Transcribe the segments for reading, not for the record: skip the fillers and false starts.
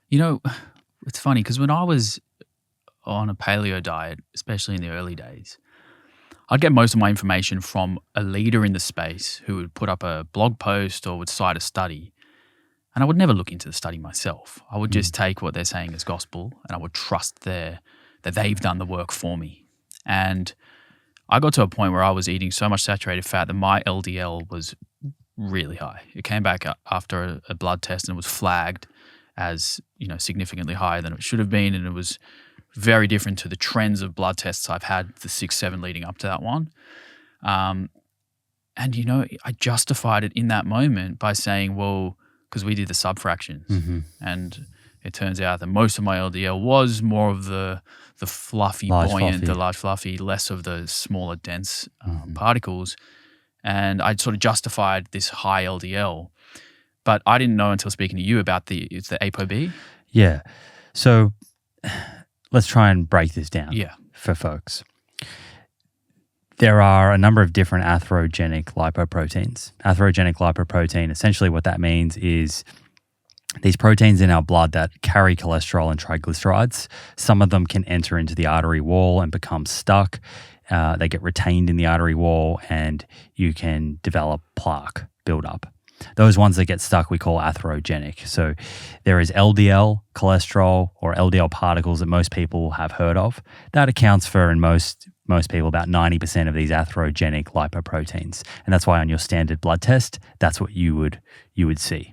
You know, it's funny because when I was on a paleo diet, especially in the early days, I'd get most of my information from a leader in the space who would put up a blog post or would cite a study. And I would never look into the study myself. I would just take what they're saying as gospel and I would trust that they've done the work for me. And I got to a point where I was eating so much saturated fat that my LDL was really high. It came back after a blood test and it was flagged as, significantly higher than it should have been. And it was very different to the trends of blood tests I've had, the 6, 7 leading up to that one. And I justified it in that moment by saying, well, because we did the subfractions and it turns out that most of my LDL was more of the fluffy, the large fluffy, less of the smaller, dense particles. And I'd sort of justified this high LDL. But I didn't know until speaking to you about the ApoB. Yeah. So let's try and break this down for folks. There are a number of different atherogenic lipoproteins. Atherogenic lipoprotein, essentially what that means is these proteins in our blood that carry cholesterol and triglycerides. Some of them can enter into the artery wall and become stuck. They get retained in the artery wall and you can develop plaque buildup. Those ones that get stuck we call atherogenic. So there is LDL cholesterol or LDL particles that most people have heard of. That accounts for, in most people, about 90% of these atherogenic lipoproteins. And that's why on your standard blood test, that's what you would see.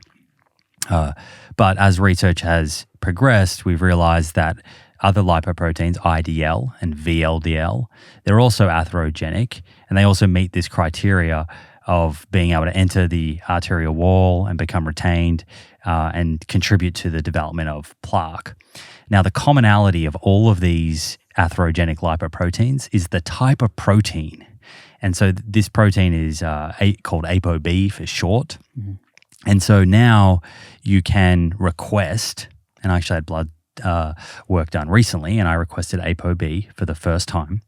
But as research has progressed, we've realized that other lipoproteins, IDL and VLDL, they're also atherogenic, and they also meet this criteria of being able to enter the arterial wall and become retained and contribute to the development of plaque. Now, the commonality of all of these atherogenic lipoproteins is the type of protein. And so this protein is called ApoB for short. Mm-hmm. And so now you can request, and I actually had blood work done recently, and I requested ApoB for the first time,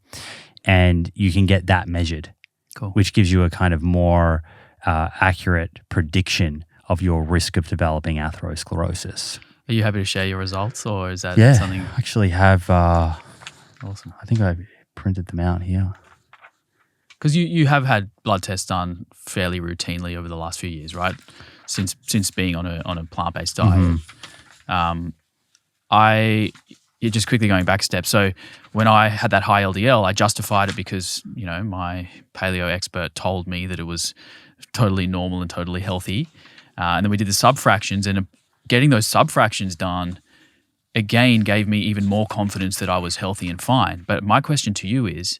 and you can get that measured. Cool. Which gives you a kind of more accurate prediction of your risk of developing atherosclerosis. Are you happy to share your results, or is that something? I actually have. Awesome. I think I printed them out here. Because you have had blood tests done fairly routinely over the last few years, right? Since being on a plant-based diet. Mm-hmm. You're just quickly going back a step. So when I had that high LDL, I justified it because, my paleo expert told me that it was totally normal and totally healthy. And then we did the subfractions, and getting those subfractions done, again, gave me even more confidence that I was healthy and fine. But my question to you is,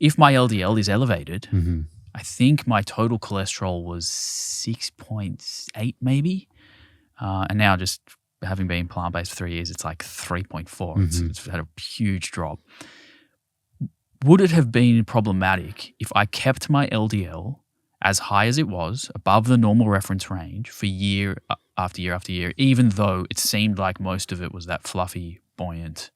if my LDL is elevated, mm-hmm. I think my total cholesterol was 6.8 maybe. And now just having been plant-based for 3 years, it's like 3.4. Mm-hmm. It's had a huge drop. Would it have been problematic if I kept my LDL as high as it was, above the normal reference range for year after year after year, even though it seemed like most of it was that fluffy, buoyant,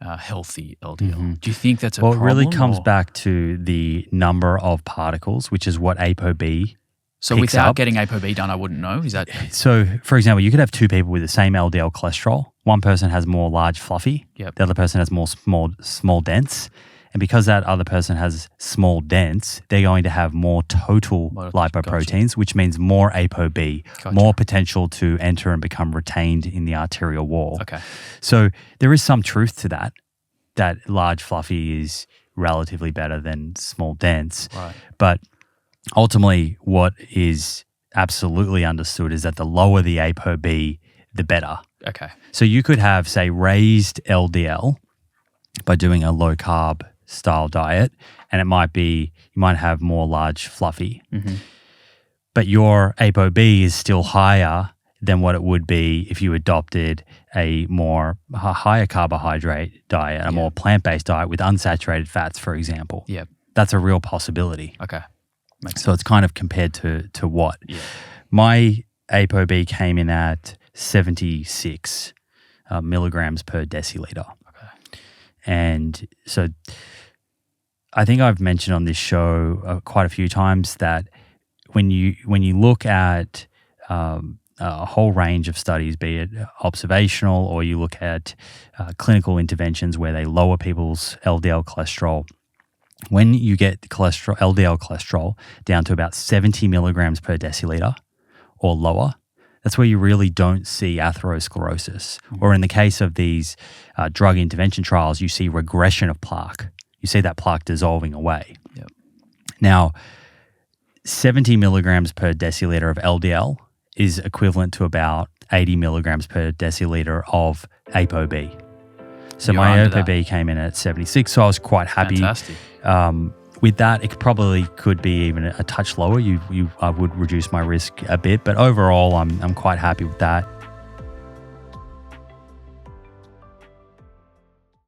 healthy LDL? Mm-hmm. Do you think that's a problem? Well, it really comes back to the number of particles, which is what ApoB So without getting ApoB done, I wouldn't know? Is that so? For example, you could have two people with the same LDL cholesterol. One person has more large fluffy. Yep. The other person has more small dense. And because that other person has small dense, they're going to have more total lipoproteins, gotcha. Which means more ApoB, gotcha. More potential to enter and become retained in the arterial wall. Okay. So there is some truth to that large fluffy is relatively better than small dense. Right. But ultimately, what is absolutely understood is that the lower the ApoB, the better. Okay. So you could have, say, raised LDL by doing a low-carb style diet, and it might be, you might have more large fluffy. Mm-hmm. But your ApoB is still higher than what it would be if you adopted a higher carbohydrate diet, a more plant-based diet with unsaturated fats, for example. Yeah. That's a real possibility. Okay. Makes so sense. It's kind of compared to what? Yeah. My ApoB came in at 76 milligrams per deciliter. Okay. And so I think I've mentioned on this show quite a few times that when you look at a whole range of studies, be it observational or you look at clinical interventions where they lower people's LDL cholesterol. When you get LDL cholesterol down to about 70 milligrams per deciliter or lower, that's where you really don't see atherosclerosis. Or in the case of these drug intervention trials, you see regression of plaque. You see that plaque dissolving away. Yep. Now, 70 milligrams per deciliter of LDL is equivalent to about 80 milligrams per deciliter of ApoB. So my ApoB came in at 76, so I was quite happy. Fantastic. With that, it probably could be even a touch lower. I would reduce my risk a bit, but overall, I'm quite happy with that.